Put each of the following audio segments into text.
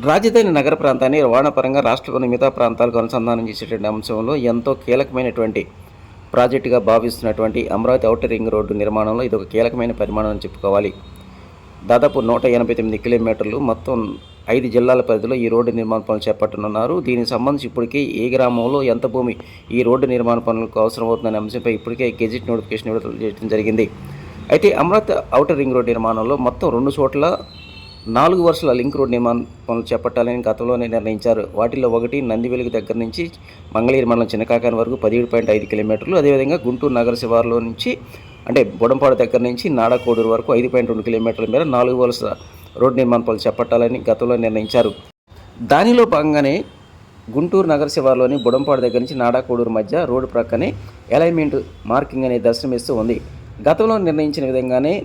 రాజధాని నగర ప్రాంతాన్ని రవాణా పరంగా రాష్ట్రంలోని మిగతా ప్రాంతాలకు అనుసంధానం చేసేటువంటి అంశంలో ఎంతో కీలకమైనటువంటి ప్రాజెక్టుగా భావిస్తున్నటువంటి అమరావతి ఔటర్ రింగ్ రోడ్డు నిర్మాణంలో ఇది ఒక కీలకమైన పరిమాణం అని చెప్పుకోవాలి. దాదాపు 189 కిలోమీటర్లు మొత్తం 5 జిల్లాల పరిధిలో ఈ రోడ్డు నిర్మాణ పనులు చేపట్టనున్నారు. దీనికి సంబంధించి ఇప్పటికే ఏ గ్రామంలో ఎంత భూమి ఈ రోడ్డు నిర్మాణ పనులకు అవసరం అవుతుందనే అంశంపై ఇప్పటికే గెజిట్ నోటిఫికేషన్ విడుదల చేయడం జరిగింది. అయితే అమరావతి ఔటర్ రింగ్ రోడ్డు నిర్మాణంలో మొత్తం 2 చోట్ల 4 వరుసల లింక్ రోడ్ నిర్మాణ పనులు చేపట్టాలని గతంలోనే నిర్ణయించారు. వాటిల్లో ఒకటి నందివెలుగు దగ్గర నుంచి మంగళగిరి మండలం చిన్నకాకాని వరకు 17.5 కిలోమీటర్లు, అదేవిధంగా గుంటూరు నగర శివారులో నుంచి అంటే బుడంపాడు దగ్గర నుంచి నాడాకోడూరు వరకు 5.2 కిలోమీటర్ల మేర 4 వరుసల రోడ్డు నిర్మాణ పనులు చేపట్టాలని గతంలో నిర్ణయించారు. దానిలో భాగంగానే గుంటూరు నగర శివారులోని బుడంపాడు దగ్గర నుంచి నాడాకోడూరు మధ్య రోడ్డు ప్రక్కనే అలైన్మెంట్ మార్కింగ్ అనే దర్శనమిస్తూ ఉంది. గతంలో నిర్ణయించిన విధంగానే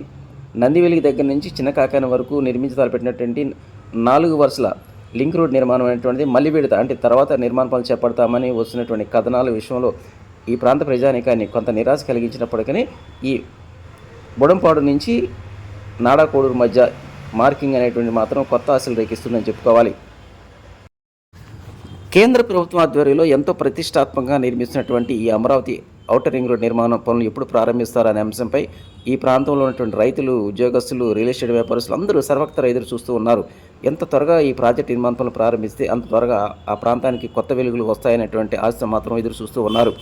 నందివెలుగు దగ్గర నుంచి చిన్నకాకాని వరకు నిర్మించి తలపెట్టినటువంటి 4 వరుసల లింక్ రోడ్ నిర్మాణం అనేటువంటిది మళ్ళీ విడత అంటే తర్వాత నిర్మాణ పనులు చేపడతామని వస్తున్నటువంటి కథనాల విషయంలో ఈ ప్రాంత ప్రజానికాన్ని కొంత నిరాశ కలిగించినప్పటికీ ఈ బుడంపాడు నుంచి నాడాకోడూరు మధ్య మార్కింగ్ అనేటువంటి మాత్రం కొత్త ఆశలు రేకిస్తుందని చెప్పుకోవాలి. కేంద్ర ప్రభుత్వం ఆధ్వర్యంలో ఎంతో ప్రతిష్టాత్మకంగా నిర్మిస్తున్నటువంటి ఈ అమరావతి ఔటర్ రింగ్ రోడ్ నిర్మాణ పనులు ఎప్పుడు ప్రారంభిస్తారనే అంశంపై ఈ ప్రాంతంలో ఉన్నటువంటి రైతులు, ఉద్యోగస్తులు, రియల్ ఎస్టేట్ వ్యాపారస్తులు అందరూ సర్వత్రా ఎదురు చూస్తూ ఉన్నారు. ఎంత త్వరగా ఈ ప్రాజెక్ట్ నిర్మాణ పనులు ప్రారంభిస్తే అంత త్వరగా ఆ ప్రాంతానికి కొత్త వెలుగులు వస్తాయనేటువంటి ఆశ మాత్రం ఎదురు చూస్తూ ఉన్నారు.